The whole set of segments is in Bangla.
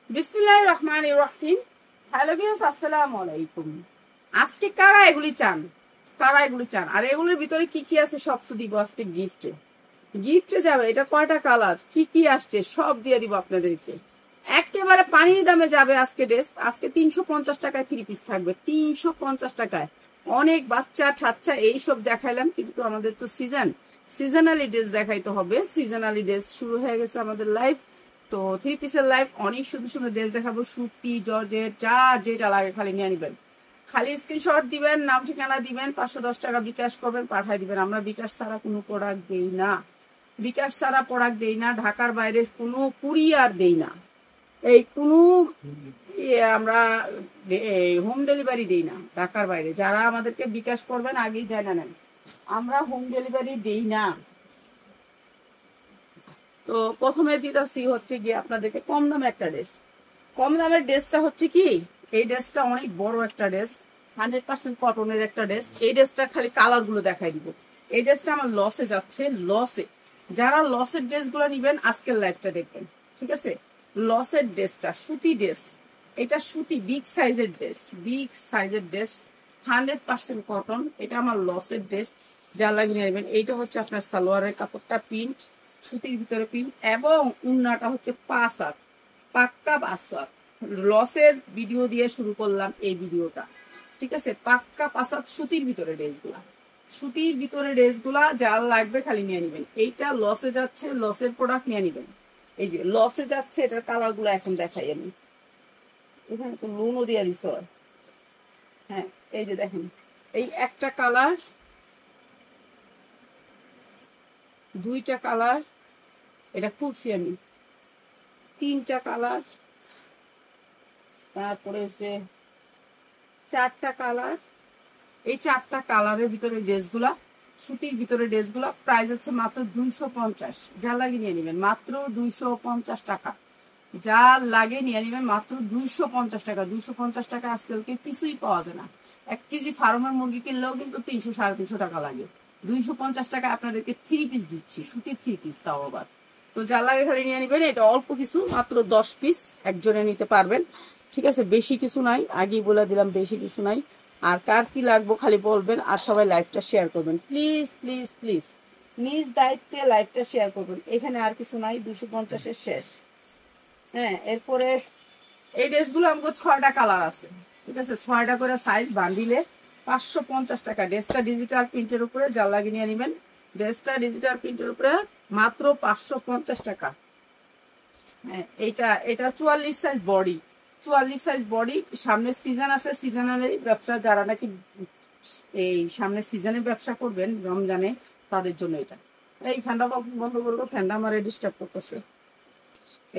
বিসমিল্লাহির রহমানির রহিম। হ্যালো ভিউয়ার্স, আসসালামু আলাইকুম। আজকে কারা এগুলি চান? আর এগুলোর ভিতরে কি কি আছে সব তো দিব আজকে গিফটে যাবে। এটা কয়টা কালার, কি কি আসছে সব দিয়ে দিব আপনাদেরকে। একেবারে পানির দামে যাবে আজকে ড্রেস। আজকে 350 টাকায় 3 পিস থাকবে, 350 টাকায়। অনেক বাচ্চা ঠাচ্চা এইসব দেখাইলাম, কিন্তু আমাদের তো সিজনালি ড্রেস দেখাইতে হবে। সিজনালি ড্রেস শুরু হয়ে গেছে আমাদের লাইফ। তো 3 পিসের লাইফ অনেক সুন্দর সুন্দর ড্রেস দেখাবো। সুতি জর্জেট যার যেটা লাগে খালি নিয়ে নিবেন। খালি স্ক্রিনশট দিবেন, নাম ঠিকানা দিবেন, 510 টাকা বিকাশ করবেন, পাঠাই দিবেন। আমরা বিকাশ ছাড়া কোনো প্রোডাক্ট দেই না, ঢাকার বাইরে কোনো কুরিয়ার দেই না, এই কোনো আমরা হোম ডেলিভারি দিই না ঢাকার বাইরে। যারা আমাদেরকে বিকাশ করবেন আগেই জানা নেন, আমরা হোম ডেলিভারি দিই না। তো প্রথমে দিতেছি হচ্ছে গিয়ে আপনাদেরকে কম দামে একটা ড্রেস। কম দামের ড্রেসটা হচ্ছে কি, এই ড্রেসটা অনেক বড় একটা ড্রেস, 100% কটনের একটা ড্রেস। এই ড্রেসটা খালি কালার গুলো দেখাই দিব। এই ড্রেসটা আমার লসে যাচ্ছে, লসে। যারা লসের ড্রেস গুলো নিবেন আজকের লাইফটা দেখবেন, ঠিক আছে? লসের ড্রেসটা সুতি ড্রেস, এটা সুতি বিগ সাইজের ড্রেস, 100% কটন। এটা আমার লসের ড্রেস, যা লাগিয়ে নেবেন। এইটা হচ্ছে আপনার সালোয়ারের কাপড়টা প্রিন্ট, সুতির ভিতরে প্রিন্ট, এবং উন্নাটা হচ্ছে পাক্কা 5 হাত। লসের ভিডিও দিয়ে শুরু করলাম এই ভিডিওটা, ঠিক আছে? পাক্কা 5 হাত সুতির ভিতরে ড্রেসগুলা যার লাগবে খালি নিয়ে নিবেন। এইটা লসে যাচ্ছে, লসের প্রোডাক্ট নিয়ে নিবেন। এই যে লসে যাচ্ছে, এটার কালার গুলো এখন দেখাই আমি। এখানে তো লুনও দিয়ে দিস। হ্যাঁ, এই যে দেখেন, এই একটা কালার, দুইটা কালার, এটা খুলছি আমি, 3টা কালার, তারপরে হচ্ছে 4টা কালার। এই 4টা কালারের ভিতরে ড্রেসগুলা, সুতির ভিতরে ড্রেসগুলা প্রাইস হচ্ছে মাত্র 250। যা লাগে নিয়ে নেবেন মাত্র 250 টাকা। যা লাগে নিয়ে নেবেন মাত্র 250 টাকা। 250 টাকা আজকালকে কিছুই পাওয়া যায় না। 1 কেজি ফার্মের মুরগি কিনলেও কিন্তু 300-350 টাকা লাগে। 250 টাকা আপনাদেরকে 3 পিস দিচ্ছি, সুতির 3 পিস, তাও আবার। তো যা লাগে খালি নিয়ে নেবেন। এটা অল্প কিছু, মাত্র 10 পিস একজনে নিতে পারবেন, ঠিক আছে? বেশি কিছু নাই, আগেই বলে দিলাম বেশি কিছু নাই। আর কার কি লাগবে খালি বলবেন, আর সবাই লাইভটা শেয়ার করবেন প্লিজ প্লিজ প্লিজ। নিজ দায়িত্বে লাইভটা শেয়ার করবেন। এখানে আর কিছু নাই, 250-এর শেষ। হ্যাঁ, এরপরে এই ড্রেসগুলো আমাকে 6টা কালার আছে, ঠিক আছে? 6টা করে সাইজ, বান্ডিলে 550 টাকা। ড্রেসটা ডিজিটাল প্রিন্টের উপরে, যা লাগিয়ে নিয়ে নেবেন। ড্রেসটা ডিজিটাল প্রিন্টের উপরে মাত্র 550 টাকা। হ্যাঁ, এটা 44 সাইজ বডি, 44 সাইজ বডি। সামনের সিজন আছে, সিজনালি ব্যবসা, যারা নাকি এই সামনের সিজনে ব্যবসা করবেন রমজানে, তাদের জন্য এটা। এই ফ্যানটা বন্ধ করলো, ফ্যানটা আমার ডিস্টার্ব করতেছে।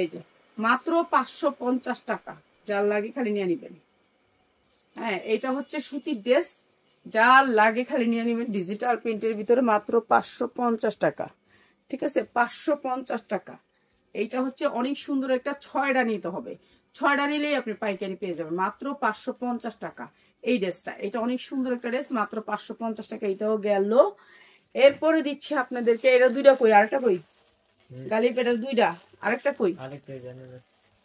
এই যে মাত্র 550 টাকা, যার লাগে খালি নিয়ে নিবেন। হ্যাঁ, এটা হচ্ছে সুতির ড্রেস, যার লাগে খালি নিয়ে নিবেন। ডিজিটাল প্রিন্টের ভিতরে মাত্র 550 টাকা, ঠিক আছে? 550 টাকা। এইটা হচ্ছে অনেক সুন্দর একটা, 6টা নিতে হবে। 6টা নিলেই আপনি পাইকারি পেয়ে যাবেন মাত্র 550 টাকা। এই ড্রেসটা, এটা অনেক সুন্দর একটা ড্রেস, মাত্র 550 টাকা। এটাও গেল। এরপরে দিচ্ছি আপনাদেরকে, এটা 2টা কই, আরেকটা কই গালিব, এটা 2টা, আরেকটা কই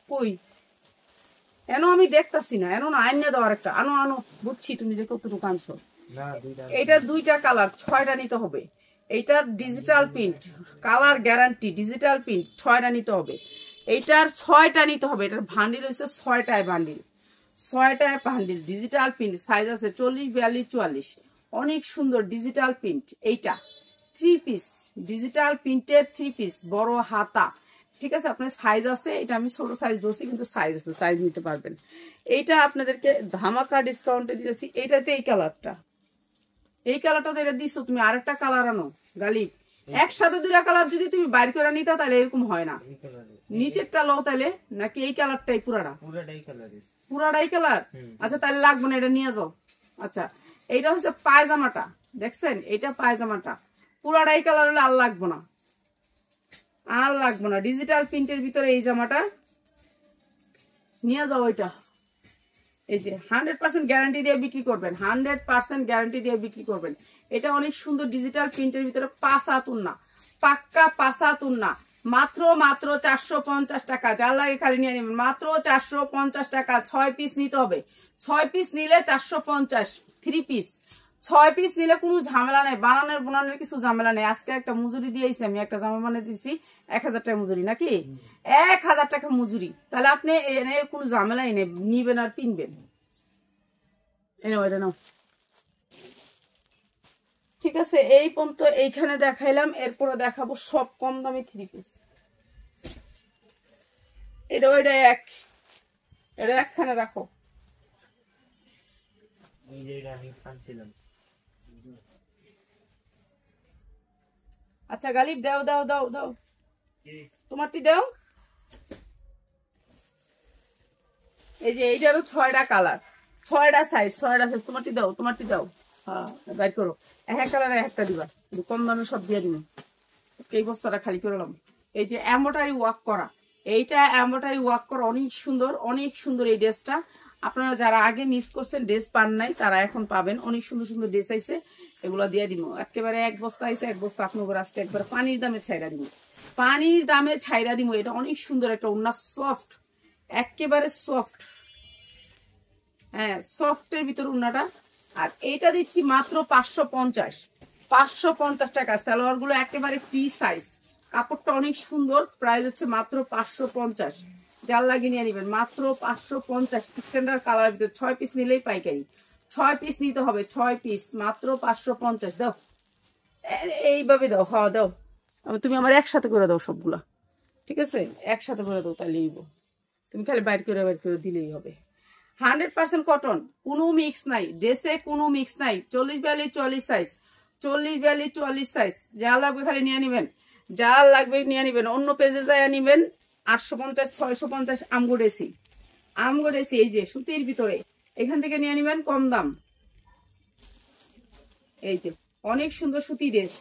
কই এনো আমি দেখতাছি না, এনো না, আইন দাও আরেকটা, আনো বুঝছি তুমি যে কতটুকু আনছো। এটা 2টা কালার, 6টা নিতে হবে। এইটার digital print, colour guarantee, digital print, 6টা নিতে হবে। এইটার 6টা নিতে হবে। এটার বান্ডিল হচ্ছে 6টায় বান্ডিল, ডিজিটাল প্রিন্ট। সাইজ আছে 40, 42, 44। অনেক সুন্দর ডিজিটাল প্রিন্ট। এইটা 3 পিস, ডিজিটাল প্রিন্টের 3 পিস, বড় হাতা, ঠিক আছে? আপনার সাইজ আছে। এটা আমি ছোট সাইজ ধরছি, কিন্তু সাইজ আছে, সাইজ নিতে পারবেন। এইটা আপনাদেরকে ধামাকা ডিসকাউন্টে দিতেছি। এইটাতে এই কালারটা তো এটা দিচ্ছ তুমি। আরেকটা কালার আনো গালিব, একসাথে 2টা কালার যদি তুমি বাইর করে নিতা তাহলে এরকম হয় না। নিচেরটা লো তাহলে, নাকি এই কালারটাই পুরাটাই কালার? আচ্ছা, তাহলে লাগবে না, এটা নিয়ে যাও। আচ্ছা, এইটা হচ্ছে পায়জামাটা, দেখছেন? এটা পায়জামাটা পুরাটাই কালার হলে আর লাগবে না। ডিজিটাল প্রিন্টের ভিতরে এই জামাটা নিয়ে যাও। ওইটা এই যে 100% গ্যারান্টি দিয়ে বিক্রি করবেন, 100% গ্যারান্টি দিয়ে বিক্রি করবেন। এটা অনেক সুন্দর ডিজিটাল প্রিন্টের ভিতরে 5 হাত উন্না, পাক্কা 5 হাত উন্না। মাত্র মাত্র 450 টাকা, যা লাগে খালি নিয়ে নেবেন, মাত্র 450 টাকা। 6 পিস নিতে হবে, 6 পিস নিলে 450। 3 পিস 6 পিস নিলে কোনো ঝামেলা নেই, বানানোর কিছু ঝামেলা নেই। আজকে একটা মজুরি দিয়েছি আমি, একটা জামা বানিয়ে দিয়েছি 1000 টাকা মজুরি, নাকি 1000 টাকা মজুরি। তাহলে আপনি এনে কোনো ঝামেলাই নেই, নিবেন আর পিনবেন। এটা নাও, ঠিক আছে। এই পর্যন্ত এইখানে দেখাইলাম, এরপরে দেখাবো সব কম দামি 3 পিস। এটা একখানে রাখো। আচ্ছা গালিব, দাও দাও দাও দাও, তোমারটি দাও। এই যে এইটারও 6টা কালার, 6টা সাইজ, তোমারটি দাও, হ্যাঁ বাইর করো। এক কালার একটা দিবা, কম দামে সব দিয়ে দিন। এই বস্তাটা খালি করলাম। এই যে এমব্রয়ডারি ওয়ার্ক করা, এইটা এমব্রয়ডারি ওয়ার্ক করা, অনেক সুন্দর, অনেক সুন্দর এই ড্রেসটা। আপনারা যারা আগে মিস করছেন, ড্রেস পান নাই, তারা এখন পাবেন। অনেক সুন্দর সুন্দর ড্রেস আইছে, এগুলো দিয়ে দিব একেবারে। এক বস্তা আইছে, এক বস্তা আপনার আজকে একবার পানির দামে ছাইরা দিব, পানির দামে ছাইরা দিব। এটা অনেক সুন্দর একটা ওড়না, সফট, একেবারে সফট, হ্যাঁ সফটের ভিতর ওড়নাটা। আর এইটা দিচ্ছি মাত্র 550 টাকা। সালোয়ার গুলো একেবারে ফ্রি সাইজ, কাপড়টা অনেক সুন্দর। প্রাইস হচ্ছে মাত্র 550, যার লাগিয়ে নিয়ে নেবেন মাত্র 550। স্ট্যান্ডার্ড কালার ভিতরে 6 পিস নিলেই পাইকারি, 6 পিস নিতে হবে, 6 পিস মাত্র 550। দাও এইভাবে দাও, হ্যাঁ দাও, তুমি আমার একসাথে করে দাও সবগুলা, ঠিক আছে একসাথে করে দাও, তাহলে তুমি খালি বাইর করে দিলেই হবে। 100% কটন, কোনো মিক্স নাই ড্রেসে, কোনো মিক্স নাই। 40-42 সাইজ, 40-42 সাইজ, যা লাগবে খালি নিয়ে নিবেন, যা লাগবে নিয়ে নিবেন। অন্য পেজে যায় নিবেন 850-650 আমগোডেসি। এই যে সুতির ভিতরে, এখান থেকে নিয়ে নিবেন কম দাম। এই যে অনেক সুন্দর সুতি ড্রেস,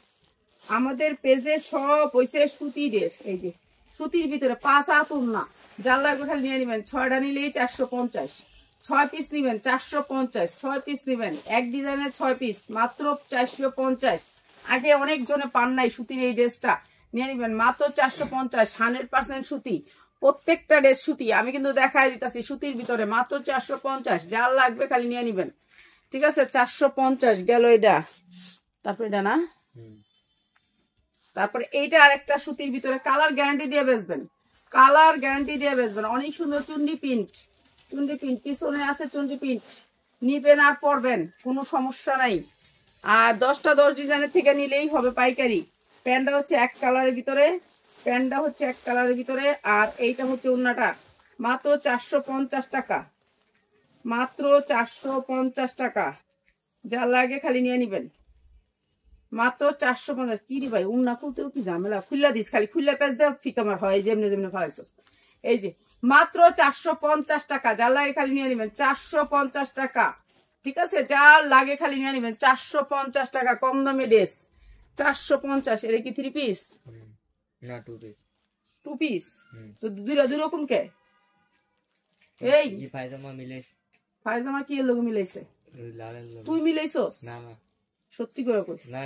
আমাদের পেজে সব হইছে সুতি ড্রেস। এই যে সুতির ভিতরে 5 হাত ওড়না, যার লাগবে খালি নিয়ে নিবেন। 6টা নিলেই 450, 6 পিস নিবেন 450, 6 পিস নিবেন, এক ডিজাইনের 6 পিস মাত্র 450। আগে অনেক জনে পান নাই সুতির এই ড্রেসটা, নিয়ে নিবেন মাত্র 450। 100% সুতি, প্রত্যেকটা ড্রেস সুতি। আমি কিন্তু দেখাই দিতেছি সুতির ভিতরে মাত্র 450, যার লাগবে খালি নিয়ে নিবেন, ঠিক আছে। 450 গেল এটা। তারপরে এটা না, তারপরে এইটা আরেকটা সুতির ভিতরে, কালার গ্যারান্টি দিয়ে বেচবেন, কালার গ্যারান্টি দিয়ে বেচবেন। অনেক সুন্দর চুন্ডি প্রিন্ট, পিছনে আছে চুন্ডি প্রিন্ট, নিবেন আর পরবেন, কোনো সমস্যা নাই। আর 10টা 10 ডিজাইনের থেকে নিলেই হবে পাইকারি। প্যান্টটা হচ্ছে এক কালারের ভিতরে, আর এইটা হচ্ছে ওড়নাটা। মাত্র 450 টাকা, মাত্র 450 টাকা, যা লাগে খালি নিয়ে নিবেন মাত্র 450। কি রে ভাই, ওড়না খুলতেও কি ঝামেলা, খুললা দিস, খালি খুললা পেঁচ দেওয়া ফিকামার হয়, যেমনি ফেলাইছস। এই যে মাত্র 450 টাকা, যা লাগে খালি নিয়ে নিবেন 450 টাকা, ঠিক আছে। যা লাগে খালি নিয়ে নিবেন 450 টাকা, কম দামে ড্রেস 450। এটা কি 3 পিস না 2 পিস? 2 পিস তো দুইটা দুই রকম কে? এই পায়জামা কি এর লগে মিলাইছে? তুই মিলাইছস? না না সত্যি করে কইস, না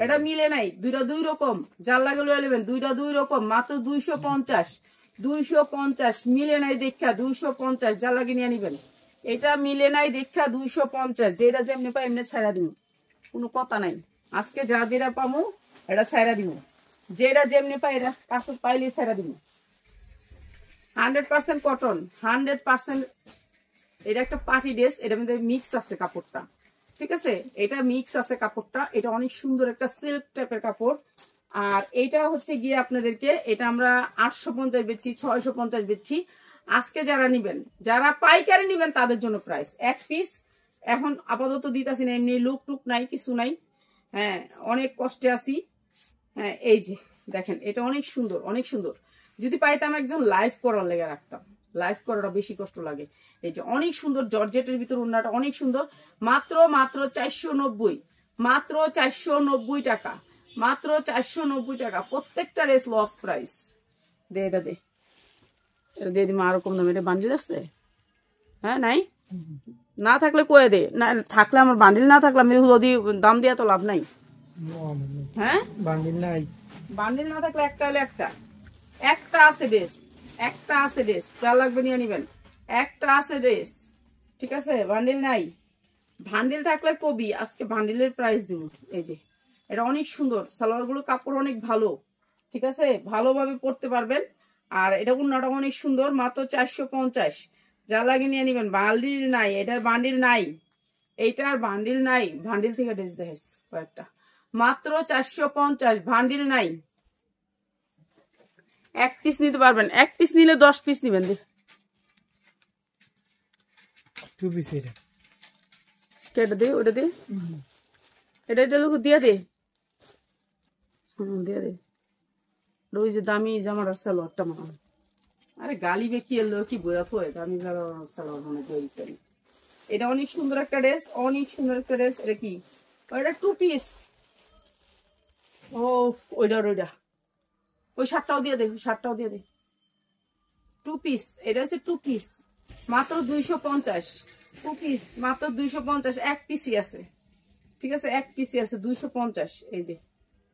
এটা মিলে নাই, দুইটা দুই রকম। যার লাগে লয়ে নেবেন, দুইটা দুই রকম, মাত্র 250 মিলে নাই দেখা 250, যার লাগে নিয়ে নিবেন। এটা মিলে নাই দেখা 250, যেটা যেমনি পাই এমনি ছাইরা দিব, কোনো কথা নাই। আজকে যা যেটা পামু এটা ছাইরা দিব, যেটা যেমনি পাই এটা কাছে পাইলে ছাইরা দিব। 100% কটন, 100%। এটা একটা পার্টি ড্রেস, এটার মধ্যে মিক্স আছে কাপড়টা, ঠিক আছে, এটা মিক্স আছে কাপড়টা। এটা অনেক সুন্দর একটা সিল্ক টাইপের কাপড়। আর এইটা হচ্ছে গিয়ে আপনাদেরকে, এটা আমরা 850 বেচছি, 650 বেচছি। আজকে যারা নিবেন, যারা পাইকারি নিবেন তাদের জন্য প্রাইস 1 পিস এখন আপাতত দিতেছি না, এমনি লুক টুক নাই, কিছু নাই, হ্যাঁ অনেক কষ্টে আছি। হ্যাঁ এই যে দেখেন, এটা অনেক সুন্দর, অনেক সুন্দর। যদি পাইতাম একজন লাইভ করার লেগে রাখতাম, লাইভ করাটা বেশি কষ্ট লাগে। এই যে অনেক সুন্দর জর্জেটের ভিতর ওড়নাটা অনেক সুন্দর, মাত্র 490, মাত্র 490 টাকা, মাত্র 490 টাকা। প্রত্যেকটা রেস লস প্রাইস। দে এটা দে, এটা দিয়ে দিমা আরো কম দামে। এটা বান্ডিল আছে? হ্যাঁ নাই, না থাকলে কয়ে দে, না থাকলে আমার বান্ডিল, না থাকলে আমি যদি দাম দিয়া তো লাভ নাই। হ্যাঁ বান্ডিল নাই, বান্ডিল না থাকলে একটা হলে একটা, একটা আছে ড্রেস, একটা আছে ড্রেস, যা লাগবে নিয়ে নিবেন। একটা আছে ড্রেস, ঠিক আছে? বান্ডিল নাই, ভান্ডিল থাকলে কবি আজকে ভান্ডিলের প্রাইস দিব। এই যে এটা অনেক সুন্দর, সালোয়ার গুলো কাপড় অনেক ভালো, ঠিক আছে? ভালোভাবে পরতে পারবেন। আর এটা উন্নাটা অনেক সুন্দর, মাত্র 450। যা লাগে নিয়ে নিবেন। বান্ডিল নাই, এটার বান্ডিল নাই, এইটার বান্ডিল নাই। ভান্ডিল থেকে ড্রেস দেখাইস কয়েকটা, মাত্র 450, ভান্ডিল নাই। এক পিস নিতে পারবেন, এক পিস নিলে 10 পিস নিবেন। টু পিস এটা কেটে দে, ওটা দে, এটা লোক দিয়ে দে, দিয়ে দে। ওই যে দামি জামার সালোয়ারটা মনে হয়। আরে গালি বেকি এলো কি বইরা ফোয়, দামি সালোয়ার মনে করেছে। এটা অনেক সুন্দর একটা ড্রেস, অনেক সুন্দর একটা ড্রেস। এটা কি? ওইটা টু পিস। ও ওইটা ওইটা, ওই শার্টটাও দিয়ে দে, শার্টটাও দিয়ে দে। টু পিস, এটা হচ্ছে টু পিস, মাত্র 250। টু পিস মাত্র 250, এক পিসই আছে, ঠিক আছে? এক পিসই আছে, 250। এই যে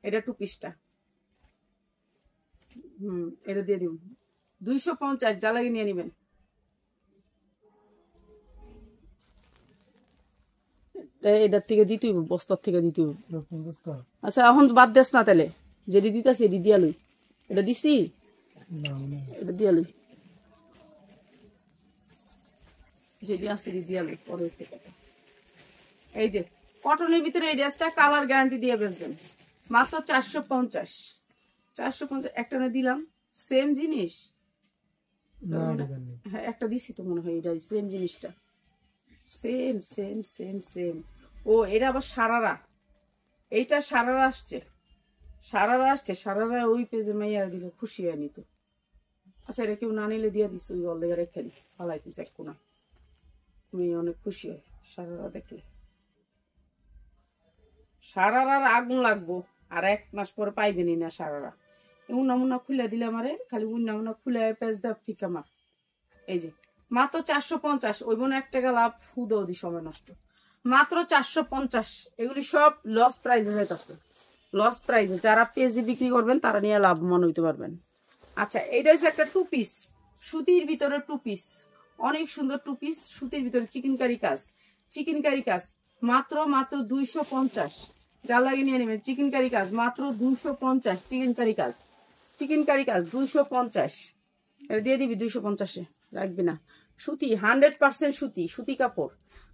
এটা টু পিসটা, এটা দিয়ে দিব 250, যা লাগে নিয়ে নিবেন। এটার থেকে দিতে হইব, বস্তার থেকে দিতে হইব। আচ্ছা এখন বাদ দেস না তাহলে, যেটি দিতেছি এটি দিয়া লই। এটা দিছি, এটা দিয়া লই, যেটি আছে দিয়া লই পরে থেকে। এই যে কটনের ভিতরে এই ড্রেসটা কালার গ্যারান্টি দিয়ে বেচবেন, মাত্র 450। 450 একটা না দিলাম, সেম জিনিস। হ্যাঁ একটা দিছি তো মনে হয়, এটাই সেম জিনিসটা, সেম সেম সেম সেম। ও এটা আবার সারারা, এইটা সারারা আসছে, সারারা আসছে, সারারা ওই পেজে মাইয়া দিলে খুশি হয় নিত। আচ্ছা এটা কেউ না নিলে দিয়ে দিস, ওই অলরেডি রেখে দি, ফালাইতিস এক কোনা, মেয়ে অনেক খুশি হয় সারারা দেখলে। সারারার আগুন লাগবো, আর 1 মাস পরে পাইবেনি না সারারা। উন্না মুন্না খুলে দিলে আমারে, খালি উন্না মুন্না খুলে পেজ দেব ফিকা মার। এই যে মাত্র 450, ওই বোন 1 টাকা লাভ হুদও দি, সময় নষ্ট। মাত্র 450, এগুলি সব লস প্রাইজে যাইতেছে, লস প্রাইজে। যারা পেজে বিক্রি করবেন তারা নিয়ে লাভবান হইতে পারবেন। আচ্ছা এইটা হচ্ছে একটা টু পিস, সুতির ভিতরে টু পিস, অনেক সুন্দর টু পিস, সুতির ভিতরে চিকেনকারি কাজ, চিকেনকারি কাজ, মাত্র মাত্র 250। যা লাগে নিয়ে নেবেন। চিকেনকারি কাজ মাত্র 250, চিকেনকারি কাজ, চিকেনকারি কাজ 250। এটা দিয়ে দিবি 250-এ, রাখবি না। সুতি 100% সুতি, সুতি কাপড়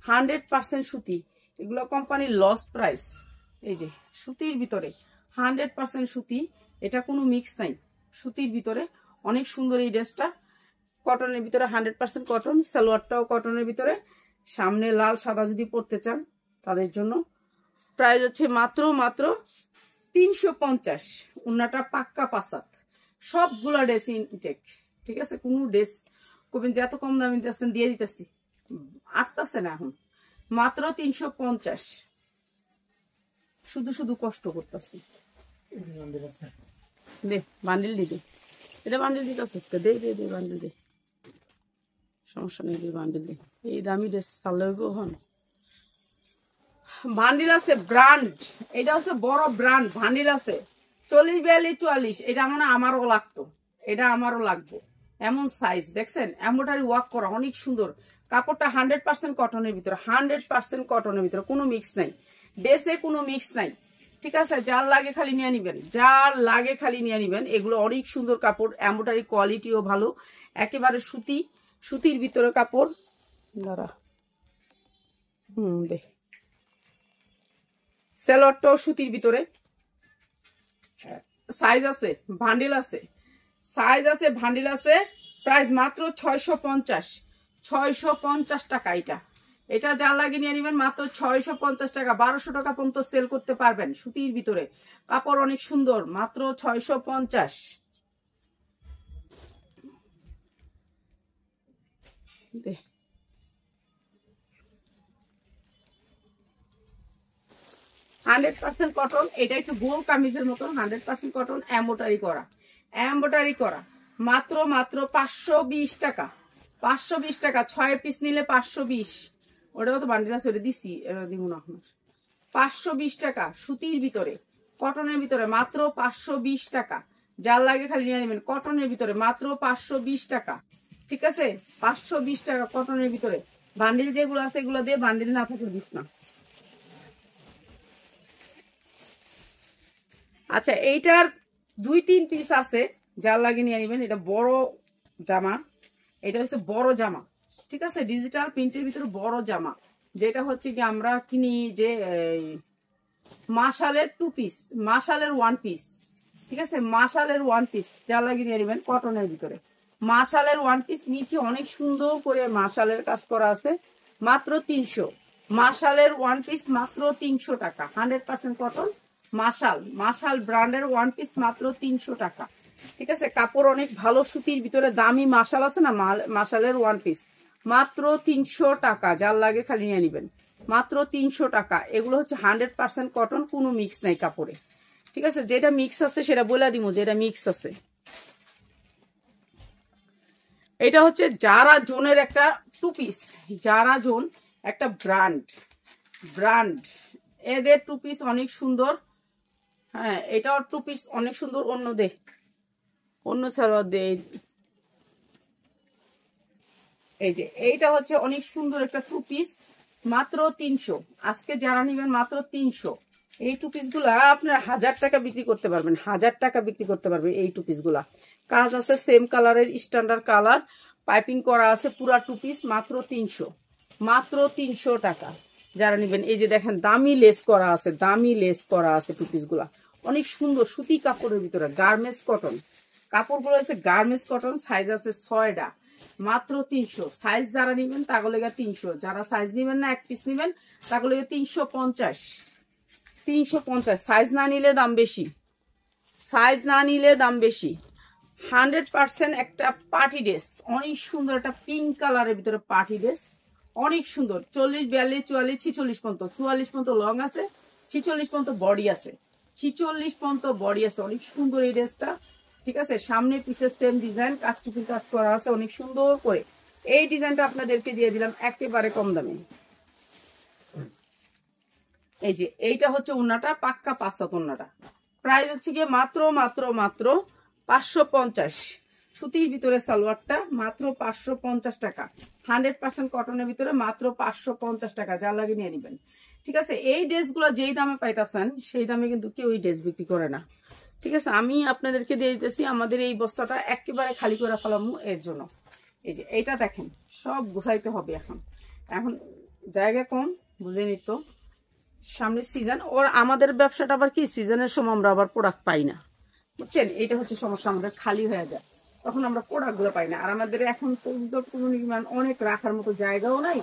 100% সুতি, এগুলো কোম্পানির লস প্রাইস। এই যে সুতির ভিতরে 100% সুতি, এটা কোনো মিক্স নাই, সুতির ভিতরে অনেক সুন্দর এই ড্রেসটা। কটনের ভিতরে 100% কটন, সালোয়ারটাও কটনের ভিতরে, সামনে লাল সাদা যদি পরতে চান তাদের জন্য। প্রাইস হচ্ছে মাত্র মাত্র 350। উন্নাটা পাক্কা পাসাত, সবগুলা ড্রেস ইনটেক, ঠিক আছে? কোনো ড্রেস কবেন যে এত কম দামে দিতেছেন, দিয়ে দিতেছি, আসতেছে না এখন। মাত্র 350, শুধু শুধু কষ্ট করতেছি। দে বান্ডিল দিতে, এটা বান্ডিল দিতেছিস, দে দে দে বান্ডিল দে, সমস্যা নেই, বান্ডিল দে। এই দামি ড্রেস চাললে হইব হন। বান্ডিল আছে ব্র্যান্ড, এটা হচ্ছে বড় ব্র্যান্ড বান্ডিল আছে 40, 42, 44। এটা মানে আমারও লাগতো, এটা আমারও লাগবে, এমন সাইজ দেখছেন, এমব্রয়ডারি ওয়ার্ক করা, অনেক সুন্দর কাপড়টা। 100% কটনের ভিতরে, 100% কটনের ভিতরে, কোনো মিক্স নাই ড্রেসে, কোনো মিক্স নাই, ঠিক আছে? যার লাগে খালি নিয়ে নিবেন, যার লাগে খালি নিয়ে নিবেন। এগুলো অনেক সুন্দর কাপড়, এমব্রয়ডারি কোয়ালিটিও ভালো, একেবারে সুতি, সুতির ভিতরে কাপড়। দাঁড়া, দে সেলরটাও সুতির ভিতরে, সাইজ আছে, ভান্ডিল আছে, সাইজ আছে, ভান্ডিল আছে। প্রাইস মাত্র 650, 650 টাকা। এটা এটা যা লাগে নিয়ে নেবেন, মাত্র 650 টাকা। 1200 টাকা পর্যন্ত সেল করতে পারবেন সুতির ভিতরে, কাপড় অনেক সুন্দর, মাত্র 650। দে 100% কটন, এটা একটু গোল কামিজের মতন, 100% কটন, এমব্রয়ডারি করা, এমব্রয়ডারি করা, মাত্র মাত্র 520 টাকা, 520 টাকা। 6 পিস নিলে 520, ওটাও তো বান্ডিল আছে, ওটা দিচ্ছি, দিব না আপনার। 520 টাকা, সুতির ভিতরে, কটনের ভিতরে, মাত্র 520 টাকা। যার লাগে খালি নিয়ে নেবেন। কটনের ভিতরে মাত্র 520 টাকা, ঠিক আছে? 520 টাকা কটনের ভিতরে। বান্ডিল যেগুলো আছে এগুলো দিয়ে, বান্ডিল না থাকলে দিস না। আচ্ছা, এইটার 2-3 পিস আছে, যার লাগে নিয়ে নেবেন। এটা বড় জামা, এটা হচ্ছে বড় জামা, ঠিক আছে? ডিজিটাল প্রিন্টের ভিতরে বড় জামা, যেটা হচ্ছে কি আমরা কিনি যে মাশালের 2 পিস, মাশালের 1 পিস, ঠিক আছে? মাশালের 1 পিস যার লাগে নিয়ে নেবেন কটনের ভিতরে। মাশালের 1 পিস, নিচে অনেক সুন্দর করে মাশালের কাজ করা আছে, মাত্র 300। মাশালের 1 পিস মাত্র 300 টাকা, 100% কটন। মাশাল ব্র্যান্ডের 1 পিস মাত্র 300 টাকা, ঠিক আছে? কাপড় অনেক ভালো, সুতির ভিতরে দামি মাশাল আছে না, মাশালের 1 পিস মাত্র 300 টাকা, যার লাগে খালি নিয়ে নেবেন, মাত্র 300 টাকা। এগুলো হচ্ছে 100% কটন, কোনো মিক্স নাই কাপড়ে, ঠিক আছে? যেটা মিক্স আছে সেটা বলে দিব, যেটা মিক্স আছে। এটা হচ্ছে জারা জোনের একটা 2 পিস, জারা জোন একটা ব্র্যান্ড এদের 2 পিস অনেক সুন্দর। হ্যাঁ, এটাও 2 পিস অনেক সুন্দর। অন্য সালোয়ার দে, এই যে এইটা হচ্ছে অনেক সুন্দর একটা 2 পিস, মাত্র 300। আজকে যারা নিবেন মাত্র 300। এই 2 পিস গুলা আপনার 1000 টাকা বিক্রি করতে পারবেন, 1000 টাকা বিক্রি করতে পারবেন এই 2 পিস গুলা। কাজ আছে সেম কালারের, স্ট্যান্ডার্ড কালার, পাইপিং করা আছে, পুরা 2 পিস মাত্র 300, মাত্র 300 টাকা যারা নিবেন। এই যে দেখেন দামি লেস করা আছে, দামি লেস করা আছে 2 পিস গুলা, অনেক সুন্দর সুতি কাপড়ের ভিতরে, গার্মেন্টস কটন কাপড়গুলো হচ্ছে, গার্মেন্টস কটন। সাইজ আছে 6টা, মাত্র 300। সাইজ যারা নিবেন তাগুলো 300, যারা সাইজ নিবেন না 1 পিস নিবেন তাগুলো 350, 350। সাইজ না নিলে দাম বেশি, সাইজ না নিলে দাম বেশি। 100% একটা পার্টি ড্রেস, অনেক সুন্দর একটা পিঙ্ক কালারের ভিতরে পার্টি ড্রেস, অনেক সুন্দর। 40, 42, 44, 46 পর্যন্ত, 44 পর্যন্ত লং আছে, 46 পর্যন্ত বডি আছে, 46 পর্যন্ত বডি আছে। অনেক সুন্দর এই ড্রেসটা, ঠিক আছে? সামনে পিসের সেম ডিজাইন, কাটচুপির কাজ করা আছে অনেক সুন্দর করে। এই ডিজাইনটা আপনাদেরকে দিয়ে দিলাম একেবারে কম দামে। এই যে এইটা হচ্ছে ওন্নাটা, পাক্কা 5 হাত ওন্নাটা। প্রাইস হচ্ছে গিয়ে মাত্র 550। সুতির ভিতরে সালোয়ারটা মাত্র 550 টাকা, 100% কটনের ভিতরে মাত্র 550 টাকা, যা লাগে নিয়ে নেবেন, ঠিক আছে? এই ড্রেসগুলো যেই দামে পাইতেছেন সেই দামে কিন্তু কেউ এই ড্রেস বিক্রি করে না, ঠিক আছে? আমি আপনাদেরকে দিয়ে দিতেছি, আমাদের এই বস্তাটা একেবারে খালি করে ফেলামু এর জন্য। এই যে এইটা দেখেন, সব গুছাইতে হবে এখন, জায়গা কম, বুঝে নিত। সামনে সিজন, ওর আমাদের ব্যবসাটা আবার কি, সিজনের সময় আমরা আবার প্রোডাক্ট পাই না, বুঝছেন? এটা হচ্ছে সমস্যা, আমাদের খালি হয়ে যায়, তখন আমরা প্রোডাক্টগুলো পাই না। আর আমাদের এখন অনেক রাখার মতো জায়গাও নাই,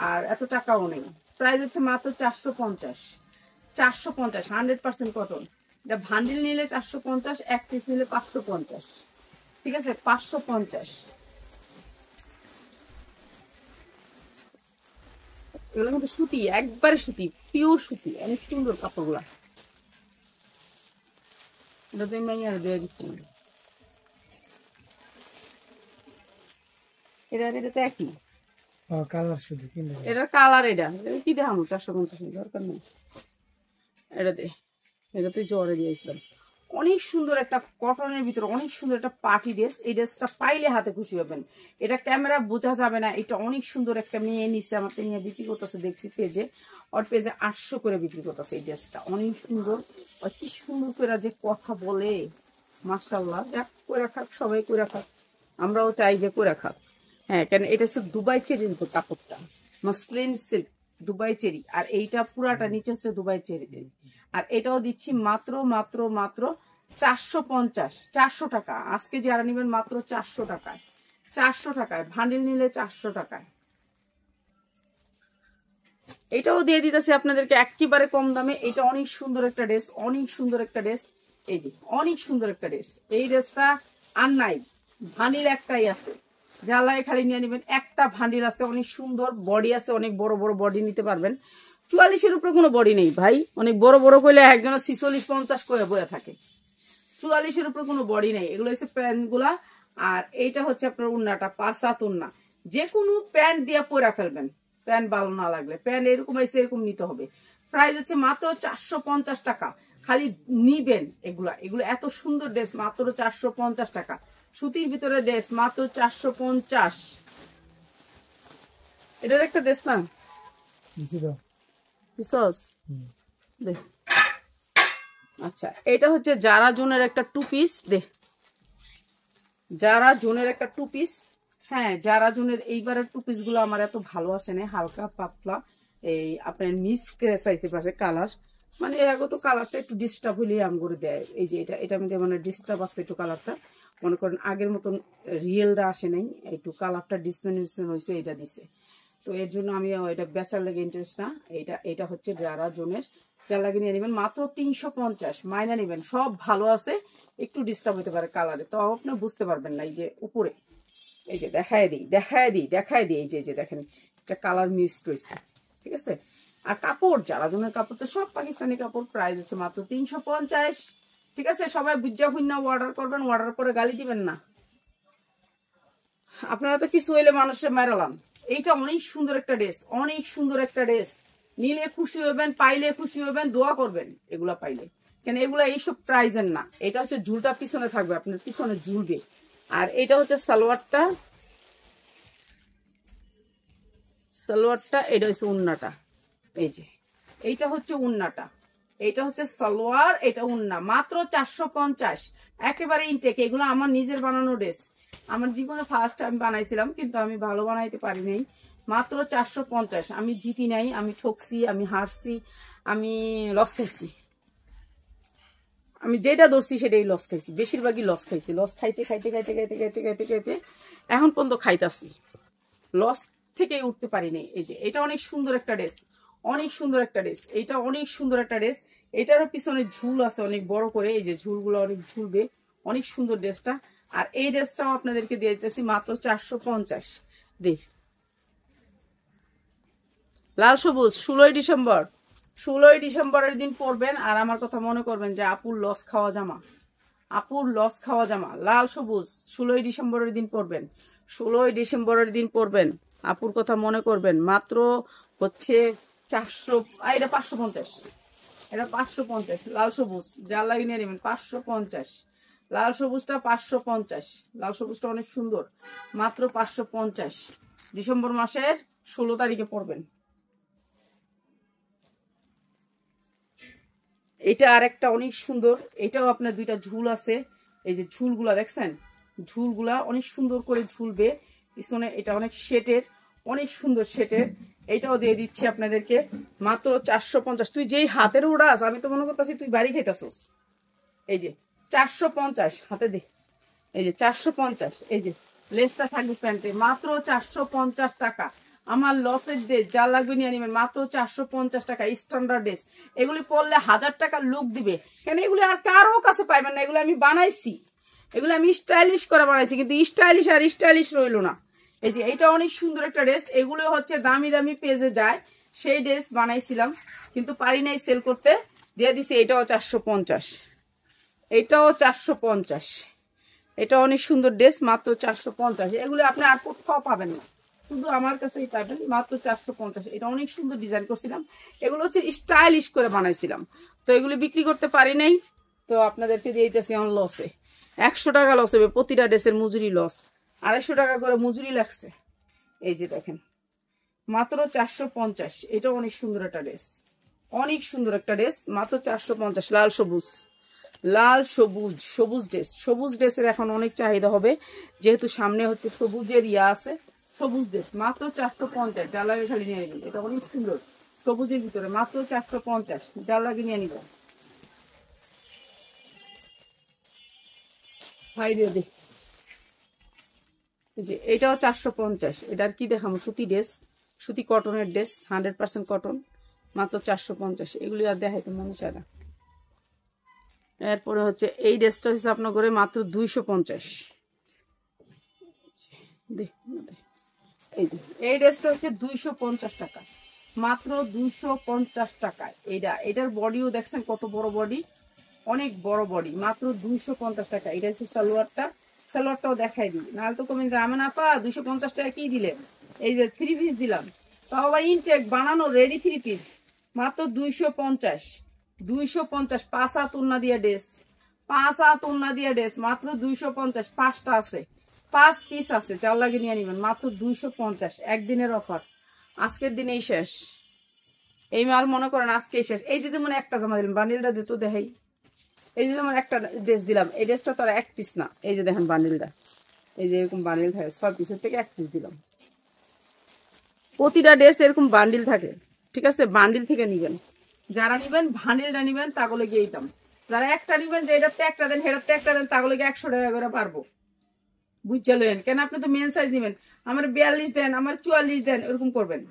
আর এত টাকাও নেই। প্রাইস হচ্ছে মাত্র 450, 100% কটন। এটা ভান্ডিল নিলে 450, 1 পিস নিলে 550, ঠিক আছে? 550। এগুলো কিন্তু সুতি, একবারে সুতি, পিওর সুতি, অনেক সুন্দর কাপড়গুলা। এটা তো আমি আর দিয়ে দিচ্ছি, এটা তো একই কালার শুধু কিনতে এটা কালার। এটা কি দেখাবো 450, দরকার নেই। এটাতে জ্বরে দিয়েছিলাম। অনেক সুন্দর একটা কটনের ভিতরে, অনেক সুন্দর একটা পার্টি ড্রেস। এই ড্রেসটা পাইলে হাতে খুশি হবেন, এটা ক্যামেরা বোঝা যাবে না। এটা অনেক সুন্দর একটা মেয়ে নিচ্ছে, আমাকে নিয়ে বিক্রি করতেছে, দেখছি পেজে, ওর পেজে 800 করে বিক্রি করতেছে। এই ড্রেসটা অনেক সুন্দর, কি সুন্দর করে যে কথা বলে, মাশাআল্লাহ। যাক, করে খাক, সবাই করে খাক, আমরাও চাই যে করে খাক। হ্যাঁ, কেন এটা হচ্ছে দুবাই চেরির উপর কাপড়টা, মসলিন সিল্ক, দুবাই চেরি। আর এইটা পুরাটা নিচে হচ্ছে দুবাই চেরি। আর এটাও দিচ্ছি মাত্র 450, 400 টাকা। আজকে যারা নেবেন মাত্র 400 টাকায়, 400 টাকায় ভান্ডিল নিলে 400 টাকায়। এটাও দিয়ে দিতেছি আপনাদেরকে একেবারে কম দামে। এটা অনেক সুন্দর একটা ড্রেস, অনেক সুন্দর একটা ড্রেস। এই যে অনেক সুন্দর একটা ড্রেস, এই ড্রেসটা আর নাই, ভান্ডিল একটাই আছে, জ্বালায় খালি নিয়ে নেবেন। একটা ভান্ডিল আছে, অনেক সুন্দর বডি আছে, অনেক বড় বড় বডি নিতে পারবেন। 44-এর উপরে কোনো বডি নেই ভাই, অনেক বড় বড় করলে একজনের 46-50 করে বয়ে থাকে। 44-এর উপরে কোনো বডি নেই। এগুলো হচ্ছে প্যান্ট গুলা, আর এইটা হচ্ছে আপনার উন্নাটা, 5 হাত উন্না। যে কোনো প্যান্ট দিয়ে পরে ফেলবেন, প্যান্ট ভালো না লাগলে। প্যান্ট এরকম এসে এরকম নিতে হবে। প্রাইস হচ্ছে মাত্র 450 টাকা, খালি নিবেন এগুলা। এগুলো এত সুন্দর ড্রেস, মাত্র 450 টাকা। সুতির ভিতরে ড্রেস মাত্র 450। এটার একটা ড্রেস না দেখ। আচ্ছা, এটা হচ্ছে যারা জোনের একটা টু পিস দে, যারা জোনের একটা টু পিস। হ্যাঁ, যারা জোনের এইবারের টু পিস গুলো আমার এত ভালো আসে না, হালকা পাতলা এই আপনার মিস চাইতে পারে কালার, মানে আগত কালারটা একটু ডিস্টার্ব হইলেই আম করে দেয়। এই যে এটা মধ্যে মানে ডিস্টার্ব আছে একটু কালারটা, মনে করেন আগের মতন রিয়েলটা আসে নাই, একটু কালারটা ডিসমেন্ট হয়েছে, এটা দিছে। তো এর জন্য আমি এটা বেচার লাগে ইন্টারেস্ট না। এটা হচ্ছে যারা জোনের, যা লাগে নিয়ে নেবেন মাত্র 350, মাইনা নেবেন। সব ভালো আছে, একটু ডিস্টার্ব হতে পারে কালারে, তো আপনি বুঝতে পারবেন না। এই যে উপরে এই যে দেখায় দিই এই যে দেখেন এটা কালার মিক্সড হয়েছে, ঠিক আছে। আর কাপড় যারা জনের কাপড় তো সব পাকিস্তানি কাপড়, প্রাইস হচ্ছে মাত্র 350, ঠিক আছে। সবাই বুঝা হুইনা অর্ডার করবেন, অর্ডার করে গালি দিবেন না। আপনারা তো কিছু হইলে মানুষের মেরালাম। এইটা অনেক সুন্দর একটা ড্রেস, অনেক সুন্দর একটা ড্রেস। নিলে খুশি হবেন, পাইলে খুশি হবেন, দোয়া করবেন এগুলা পাইলে। কেন এগুলা এইসব প্রাইজের না। এটা হচ্ছে ঝুলটা পিছনে থাকবে, আপনার পিছনে ঝুলবে। আর এটা হচ্ছে সালোয়ারটা, এটা হচ্ছে উন্নাটা। এই যে এইটা হচ্ছে উন্নাটা, এটা হচ্ছে সালোয়ার, এটা উন্না। মাত্র 450, একেবারে ইনটেক। এগুলো আমার নিজের বানানো ড্রেস, আমার জীবনে ফার্স্ট আমি বানাইছিলাম, কিন্তু আমি ভালো বানাইতে পারি নাই। মাত্র 450। আমি জিতি নাই, আমি ঠকছি, আমি হারছি, আমি লস খাইছি। আমি যেটা ধরছি সেটাই লস খাইছি, বেশিরভাগই লস খাইছি। লস খাইতে এখন পর্যন্ত খাইতাছি, লস থেকে উঠতে পারি নাই। এই যে এটা অনেক সুন্দর একটা ড্রেস, অনেক সুন্দর একটা ড্রেস। এটা অনেক সুন্দর একটা ড্রেস। এটারও পিছনে ঝুল আছে অনেক বড় করে, এই যে ঝুলগুলো অনেক ঝুলবে, অনেক সুন্দর ড্রেসটা। আর এই ড্রেসটাও আপনাদেরকে দিয়ে দিতেছি মাত্র 450। দেখ, লাল সবুজ 16ই ডিসেম্বরের দিন পরবেন। আর আমার কথা মনে করবেন যে আপুর লস খাওয়া জামা, আপুর লস খাওয়া জামা। লাল সবুজ 16ই ডিসেম্বরের দিন পরবেন, 16ই ডিসেম্বরের দিন পরবেন। আপুর কথা মনে করবেন। মাত্র হচ্ছে 400, এটা 550, এটা 550। লাল সবুজ যা লাগিয়ে নিয়ে নেবেন 550। লাল সবুজটা 550, লাল সবুজটা অনেক সুন্দর, মাত্র 550। ডিসেম্বর মাসের 16 তারিখে পড়বেন। এটা আরেকটা অনেক সুন্দর, এটাও আপনার দুইটা ঝুল আছে। এই যে ঝুলগুলা দেখছেন, ঝুলগুলা অনেক সুন্দর করে ঝুলবে পিছনে। এটা অনেক শেটের, অনেক সুন্দর শেটের। এটাও দিয়ে দিচ্ছি আপনাদেরকে মাত্র 450। তুই যেই হাতের উড়াস, আমি তো মনে করতেছি তুই বাড়ি খাইতাছস। এই যে 450 হাতে দে, এই যে 450। এই যে লেসটা থাকবে প্যান্টে, মাত্র 450 টাকা। আমার লসের ড্রেস যা লাগবে নিয়ে নেবেন মাত্র 450 টাকা। স্ট্যান্ডার্ড ড্রেস, এগুলি পরলে 1000 টাকার লুক দিবে। কেন এগুলি আর কারো কাছে পাইবেন না। এগুলো আমি বানাইছি, এগুলো আমি স্টাইলিশ করে বানাইছি, কিন্তু স্টাইলিশ আর স্টাইলিশ রইলো না। এই যে এটা অনেক সুন্দর একটা ড্রেস। এগুলো হচ্ছে দামি দামি পেজে যায়, সেই ড্রেস বানাইছিলাম, কিন্তু পারি নাই সেল করতে, দিয়ে দিছি। এটাও 450, এটাও 450। এটা অনেক সুন্দর ড্রেস, মাত্র 450। এগুলো আপনি আর কোথাও পাবেন না, শুধু আমার কাছেই পাবেন, মাত্র 450। এটা অনেক সুন্দর ডিজাইন করছিলাম, এগুলো হচ্ছে স্টাইলিশ করে বানাইছিলাম, তো এগুলো বিক্রি করতে পারি নাই। তো আপনাদেরকে দিয়ে দিতেছি আমার লসে। 100 টাকা লস হবে, প্রতিটা ড্রেসের মজুরি লস। 250 টাকা করে মজুরি লাগছে। এই যে দেখেন মাত্র 450। এটা অনেক সুন্দর একটা ড্রেস, অনেক সুন্দর একটা ড্রেস, মাত্র 450। লাল সবুজ, লাল সবুজ, সবুজ ড্রেস। সবুজ ড্রেসের এখন অনেক চাহিদা হবে, যেহেতু সামনে হচ্ছে সবুজের ইয়া আছে। সবুজ ড্রেস মাত্র 450, যা লাগে খালি নিয়ে নেবেন। এটা অনেক সুন্দর, সবুজের ভিতরে মাত্র 450, যা লাগে নিয়ে নিবেন। যে এটাও 450। এটার কি দেখাবো, সুতি ড্রেস, সুতি কটনের ড্রেস, 100% কটন, মাত্র 450। এগুলি আর দেখাইতে মনে চায় না। এরপরে হচ্ছে এই ড্রেসটা হচ্ছে আপনার করে মাত্র 250। এই ড্রেসটা হচ্ছে 250 টাকা, মাত্র 250 টাকায়। এটার বডিও দেখছেন কত বড় বডি, অনেক বড় বডি, মাত্র 250 টাকা। এটা হচ্ছে সালোয়ারটাও দেখাই দিই, নাহলে তো কমেন্ট রামেন আপা 250 টাকা কি দিলেন। এই যে 3 পিস দিলাম, তাও আবার ইনটেক বানানো রেডি 3 পিস, মাত্র 250। 250, 5 হাত ওন্না দিয়ে ড্রেস, 5 হাত ওন্না দিয়ে ড্রেস মাত্র 250, 5টা আছে, 5 পিস আছে, যার লাগে নিয়ে নিবেন মাত্র 250, একদিনের অফার, আজকের দিনেই শেষ। এই মাল মনে করেন আজকেই শেষ। এই যে যেমন একটা জামা দিলাম, বান্ডিলটা দিত দেখাই, এই যে যেমন একটা ড্রেস দিলাম, এই ড্রেসটা তো আর 1 পিস না, এই যে দেখেন বান্ডিলটা, এই যে এরকম বান্ডিল থাকে, 6 পিসের থেকে 1 পিস দিলাম। প্রতিটা ড্রেস এরকম বান্ডিল থাকে, ঠিক আছে, বান্ডিল থেকে নিবেন, যারা নিবেন বান্ডিলটা নিবেন তাগুলো গিয়ে এইটাম, যারা একটা নিবেন যে এটাতে একটা দেন হেটাতে একটা দেন তাগুলো গিয়ে 100 টাকা করে পারবো, বুঝতে লেন কেন, আপনি তো মেন সাইজ নিবেন, আমার 42 দেন, আমার 44 দেন, এরকম করবেন।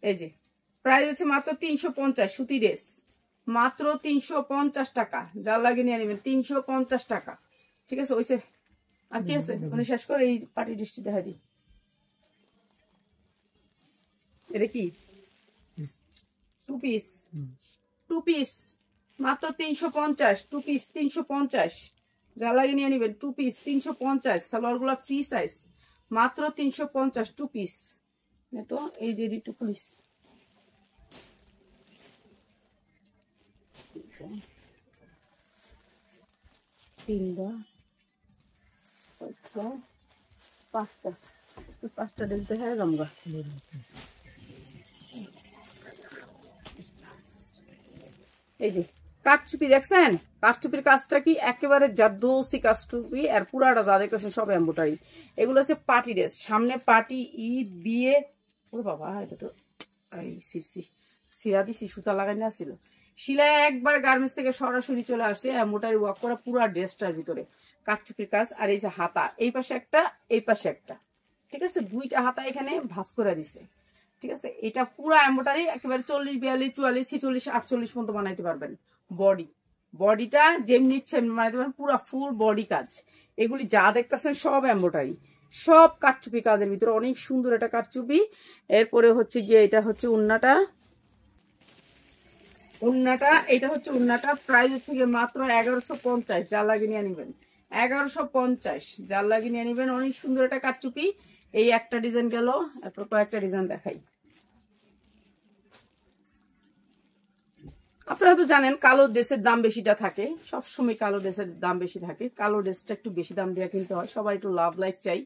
এই যে প্রাইস হচ্ছে মাত্র 350, সুতি ড্রেস মাত্র 350 টাকা, যার লাগে নিয়ে নেবেন 350 টাকা, ঠিক আছে। ওইসে আর কি আছে মানে শেষ করে এই পার্টি ডিশটি দেখা দিই। এটা কি 2 পিস, 2 পিস মাত্র 350, 2 পিস 350, যা লাগে নিয়ে নেবেন 2 পিস 350, সালোয়ার গুলা ফ্রি সাইজ মাত্র 350, 2 পিস। তো এই যে 2 পিস তিনটা, পাঁচটা, 5টা দিতে হয় রঙা। এই যে কাঠচুপি দেখছেন, কাঠচুপির কাজটা কি একেবারে জাদুসি কাঠচুপি, আর পুরাটা যা দেখতেছেন সব এমব্রয়ডারি। এগুলো হচ্ছে পার্টি ড্রেস, সামনে পার্টি, ঈদ, বিয়ে। ও বাবা, এটা তো সিরা দিছি, সুতা লাগাই না ছিল, সিলাই একবার গার্মেন্টস থেকে সরাসরি চলে আসছে, এমব্রয়ডারি ওয়ার্ক করা পুরা ড্রেসটার ভিতরে কাঠচুপির কাজ। আর এই যে হাতা, এই পাশে একটা এই পাশে একটা, ঠিক আছে, 2টা হাতা এখানে ভাঁজ করে দিছে, ঠিক আছে। এটা পুরো এমব্রয়ডারি, একেবারে 40, 42, 44, 46, 48 পর্যন্ত বানাইতে পারবেন। বডিটা যেমনি ইচ্ছে বানাইতে পারবেন, পুরো ফুল বডি কাজ। এগুলি যা দেখতেছেন সব এমব্রয়ডারি, সব কাঠচুপি কাজের ভিতরে, অনেক সুন্দর একটা কাঠচুপি। এরপরে হচ্ছে গিয়ে এটা হচ্ছে উন্নাটা, এটা হচ্ছে উন্নাটা, প্রাইস হচ্ছে গিয়ে মাত্র 1150, যার লাগে নিয়ে নিবেন 1150, যার লাগে নিয়ে নিবেন। অনেক সুন্দর একটা কাঠচুপি। এই একটা ডিজাইন গেল, এরপর কয়েকটা ডিজাইন দেখাই। আপনারা তো জানেন কালো ড্রেসের দাম বেশিটা থাকে, সবসময় কালো ড্রেসের দাম বেশি থাকে, কালো ড্রেসটা একটু বেশি দাম দিয়ে কিনতে হয়, সবাই একটু লাভ লাইক চাই।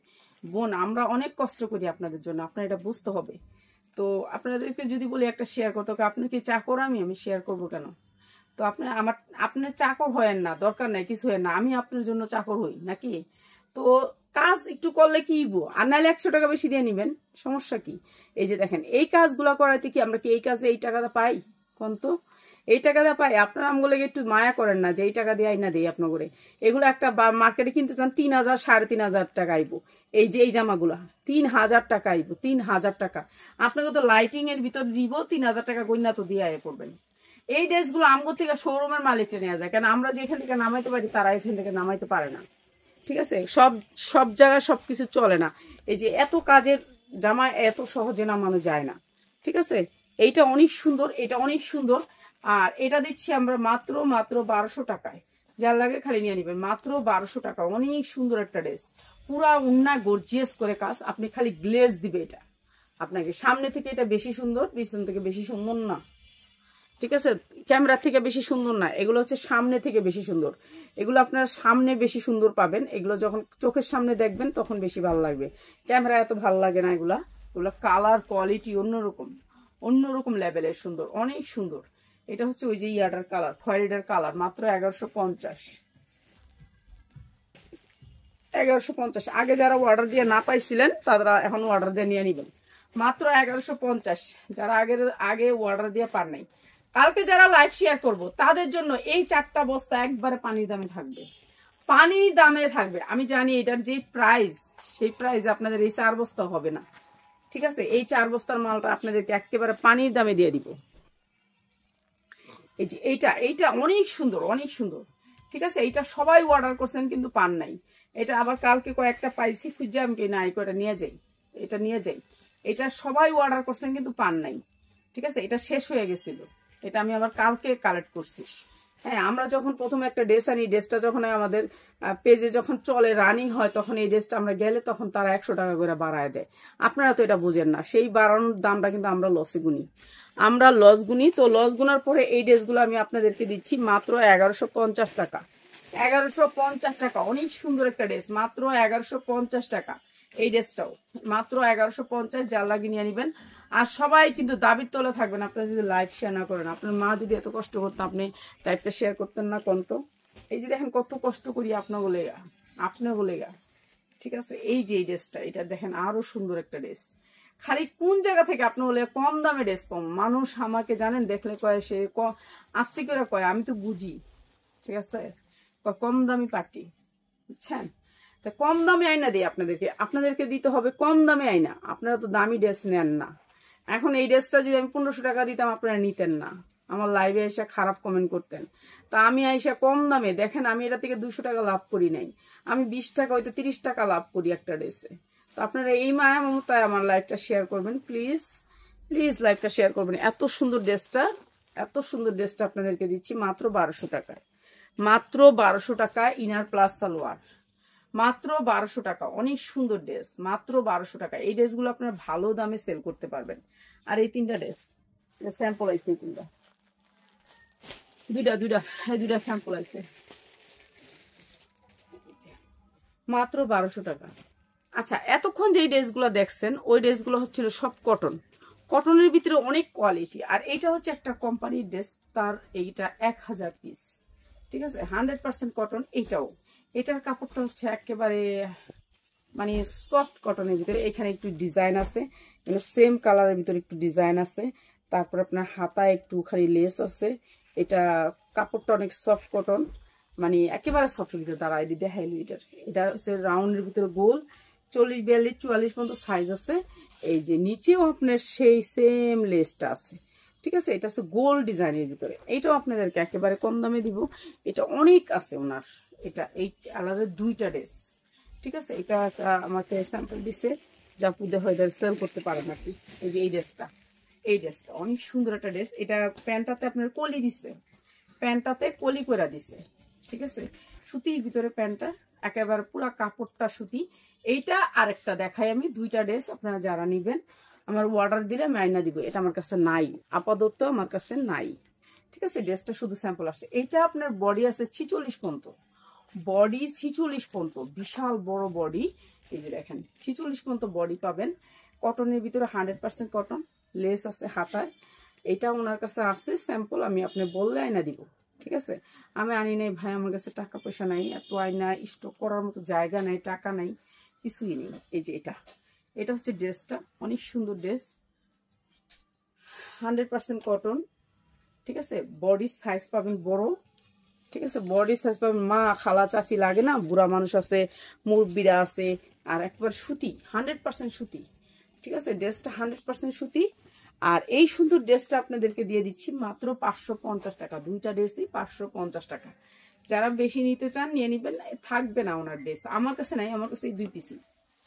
বোন, আমরা অনেক কষ্ট করি আপনাদের জন্য, আপনার এটা বুঝতে হবে। তো আপনাদেরকে যদি বলি একটা শেয়ার করতে হবে, আপনার কি চাকর, আমি শেয়ার করবো কেন? তো আপনার চাকর হয়েন না, দরকার নাই কিছু হয় না, আমি আপনার জন্য চাকর হই নাকি? তো কাজ একটু করলে কি আর নাহলে 100 টাকা বেশি দিয়ে নিবেন, সমস্যা কি? এই যে দেখেন, এই কাজগুলা করাইতে কি আমরা কি এই কাজে এই টাকাটা পাই? কোন তো এই টাকাটা পাই? আপনারা আমগুলো একটু মায়া করেন না যে এই টাকা দিয়ে আইনা দিই আপনার করে। এগুলো একটা মার্কেটে কিনতে চান 3000, 3500 টাকা আইব। এই যে এই জামাগুলা 3000 টাকা আইব, 3000 টাকা। আপনাকে তো লাইটিং এর ভিতর দিব 3000 টাকা গইনা তো দিয়ে আয় করবেন। এই ড্রেসগুলো আমগো থেকে শোরুমের মালিককে নেওয়া যায়, কেন আমরা যে এখান থেকে নামাইতে পারি তারা এখান থেকে নামাইতে পারে না, ঠিক আছে। সব জায়গায় সবকিছু চলে না। এই যে এত কাজের জামা এত সহজে নামানো যায় না, ঠিক আছে। এইটা অনেক সুন্দর, এটা অনেক সুন্দর। আর এটা দিচ্ছি আমরা মাত্র 1200 টাকায়, যার লাগে খালি নিয়ে নিবেন মাত্র 1200 টাকা। অনেক সুন্দর একটা ড্রেস, পুরা উন্না গর্জিয়াস করে কাজ, আপনি খালি গ্লেজ দিবে এটা আপনাকে। সামনে থেকে এটা বেশি সুন্দর, পিছন থেকে বেশি সুন্দর না, ঠিক আছে, ক্যামেরা থেকে বেশি সুন্দর না, এগুলো হচ্ছে সামনে থেকে বেশি সুন্দর। এগুলো আপনার সামনে বেশি সুন্দর পাবেন, এগুলো যখন চোখের সামনে দেখবেন তখন বেশি ভালো লাগবে, ক্যামেরা এত ভালো লাগে না। এগুলো কালার কোয়ালিটি অন্যরকম লেভেলের সুন্দর, অনেক সুন্দর। এটা হচ্ছে ওই যে ইয়াটার কালার, খয়েরিটার কালার, মাত্র 1150। আগে যারা অর্ডার দিয়ে না পাইছিলেন তারা এখন অর্ডার দিয়ে নিয়ে নিবেন মাত্র 1150, যারা আগে অর্ডার দিয়ে পার নাই। কালকে যারা লাইভ শেয়ার করব তাদের জন্য এই 4টা বস্তা একবারে পানির দামে থাকবে, পানির দামে থাকবে। আমি জানি এটার যে প্রাইস, সেই প্রাইস আপনাদের এই 4 বস্তা হবে না, ঠিক আছে। এই 4 বস্তার মালটা আপনাদেরকে একেবারে পানির দামে দিয়ে দিব। এই যে এইটা অনেক সুন্দর, অনেক সুন্দর, ঠিক আছে। এইটা সবাই অর্ডার করছেন কিন্তু পান নাই। এটা আবার কালকে কয়েকটা পাইছি, খুঁজে আমি কি না এটা নিয়ে যাই, এটা নিয়ে যাই। এটা সবাই অর্ডার করছেন কিন্তু পান নাই, ঠিক আছে। এটা শেষ হয়ে গেছিল, এটা আমি আবার কালকে কালেক্ট করছি। হ্যাঁ, আমরা যখন প্রথমে একটা ড্রেস আনি, ড্রেসটা যখন আমাদের পেজে যখন চলে রানিং হয়, তখন এই ড্রেসটা আমরা গেলে তখন তারা 100 টাকা করে বাড়ায় দেয়। আপনারা তো এটা বুঝেন না, সেই বাড়ানোর দামটা কিন্তু আমরা লসে গুনি। আমরা লস গুনি, তো লস গুনার পরে এই ড্রেসগুলো আমি আপনাদেরকে দিচ্ছি মাত্র 1150 টাকা। 1150 টাকা, অনেক সুন্দর একটা ড্রেস, মাত্র 1150 টাকা। এই ড্রেসটাও মাত্র 1150, যার লাগে নিয়ে নিবেন। আর সবাই কিন্তু দাবির তলে থাকবেন আপনারা যদি লাইভ শেয়ার না করেন। আপনার মা যদি এত কষ্ট করতো আপনি লাইভটা শেয়ার করতেন না কোন? তো এই যে দেখেন কত কষ্ট করি আপনার বলে গা, ঠিক আছে। এই যে এই ড্রেসটা, এটা দেখেন আরো সুন্দর একটা ড্রেস। খালি কোন জায়গা থেকে আপনি বলে কম দামে ড্রেস পাম, মানুষ আমাকে জানেন দেখলে কয় সে আস্তে করে কয়, আমি তো বুঝি, ঠিক আছে, কম দামি পার্টি, বুঝছেন। তা কম দামে আইনা দিই আপনাদেরকে দিতে হবে কম দামে আইনা। আপনারা তো দামি ড্রেস নেন না। এখন এই ড্রেসটা যদি আমি 1500 টাকা দিতাম আপনারা নিতেন না, আমার লাইভে এসে খারাপ কমেন্ট করতেন। তা আমি আইসা কম দামে, দেখেন আমি এটা থেকে 200 টাকা লাভ করি নাই, আমি 20 টাকা হইতে 30 টাকা লাভ করি একটা ড্রেসে। তো আপনারা এই মায়া মমতায় আমার লাইভটা শেয়ার করবেন প্লিজ, প্লিজ লাইভটা শেয়ার করবেন। এত সুন্দর ড্রেসটা আপনাদেরকে দিচ্ছি মাত্র 1200 টাকায়, মাত্র 1200 টাকা। ইনার প্লাস সালোয়ার, মাত্র 1200 টাকা। অনেক সুন্দর ড্রেস, মাত্র 1200 টাকা। এই ড্রেসগুলো আপনারা ভালো দামে সেল করতে পারবেন। আর এই তিনটা ড্রেস স্যাম্পল আছে, এই তিনটা, দুইটা স্যাম্পল আছে, মাত্র 1200 টাকা। আচ্ছা, এতক্ষণ যে ড্রেসগুলো দেখছেন ওই ড্রেসগুলো হচ্ছিল সব কটনের ভিতরে অনেক কোয়ালিটি। আর এইটা হচ্ছে একটা কোম্পানির ড্রেস, তার এইটা 1000 পিস, ঠিক আছে, 100% কটন। এটার কাপড়টা হচ্ছে একেবারে মানে সফট কটনের ভিতরে, এখানে একটু ডিজাইন আছে, সেম কালারের ভিতরে একটু ডিজাইন আছে। তারপর আপনার হাতায় একটু খালি লেস আছে। এটা কাপড়টা অনেক সফট কটন, মানে একেবারে সফটের ভিতরে। দাঁড়া এটি দেখাইলি, এটা হচ্ছে রাউন্ডের ভিতরে গোল, 40, 42, 44 পর্যন্ত সাইজ আছে। এই যে নিচেও আপনার সেই সেম লেসটা আছে, ঠিক আছে। এটা হচ্ছে গোল ডিজাইনের ভিতরে, এইটাও আপনাদেরকে একেবারে কম দামে দিব। এটা অনেক আছে ওনার, এটা এই কালারের দুইটা ড্রেস, ঠিক আছে। এটা আমাকে স্যাম্পল দিছে, যা পুজো হয়ে সেল করতে পারেন আর কি। এই যে এই ড্রেসটা অনেক সুন্দর একটা ড্রেস। এটা প্যান্টটাতে আপনার কলি দিছে, প্যান্টটাতে কলি করে দিছে, ঠিক আছে। সুতির ভিতরে প্যান্টটা, একেবারে পুরা কাপড়টা সুতি। এইটা আরেকটা দেখাই আমি, দুইটা ড্রেস আপনারা যারা নিবেন আমার অর্ডার দিলে আমি আইনা দিব। এটা আমার কাছে নাই, আপাতত আমার কাছে নাই, ঠিক আছে। ড্রেসটা শুধু স্যাম্পল আসছে। এইটা আপনার বডি আছে 46 পর্যন্ত, বডি 46 পর্যন্ত, বিশাল বড় বডি। এই যে দেখেন 46 পর্যন্ত বডি পাবেন, কটনের ভিতরে 100% কটন, লেস আছে হাতায়। এটা ওনার কাছে আছে স্যাম্পল, আমি আপনি বললে আইনা দিব, ঠিক আছে। আমি আনি নাই ভাই, আমার কাছে টাকা পয়সা নাই, এত আইনা স্টক করার মতো জায়গা নাই, টাকা নাই, কিছুই নেই। এই যে এটা হচ্ছে ড্রেসটা, অনেক সুন্দর ড্রেস, 100% কটন, ঠিক আছে। বডি সাইজ পাবেন বড়, ঠিক আছে, বডি সাইজ পাবেন। মা খালা চাচি লাগে না, বুড়া মানুষ আছে, মুরব্বীরা আছে। আর একবার সুতি, 100% সুতি, ঠিক আছে। ড্রেসটা 100% সুতি। আর এই সুন্দর ড্রেসটা আপনাদেরকে দিয়ে দিচ্ছি মাত্র 550 টাকা। দুইটা ড্রেসই 550 টাকা। যারা বেশি নিতে চান নিয়ে নিবেন, থাকবে না ওনার ড্রেস, আমার কাছে নাই, আমার কাছে এই 2 পিসই,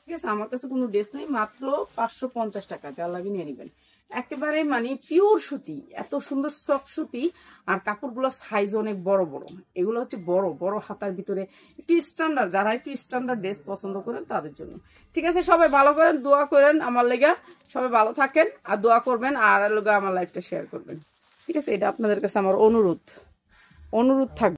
ঠিক আছে। আমার কাছে কোনো ড্রেস নেই, মাত্র 550 টাকা, যার লাগে নিয়ে নিবেন। একেবারে মানে পিওর সুতি, এত সুন্দর সফট সুতি। আর কাপড়গুলো সাইজ অনেক বড় বড়, এগুলো হচ্ছে বড় বড় হাতার ভিতরে, একটু স্ট্যান্ডার্ড, যারা একটু স্ট্যান্ডার্ড ড্রেস পছন্দ করেন তাদের জন্য, ঠিক আছে। সবাই ভালো করেন, দোয়া করেন আমার লেগা, সবাই ভালো থাকেন আর দোয়া করবেন, আর লোক আমার লাইফটা শেয়ার করবেন, ঠিক আছে। এটা আপনাদের কাছে আমার অনুরোধ থাকবে।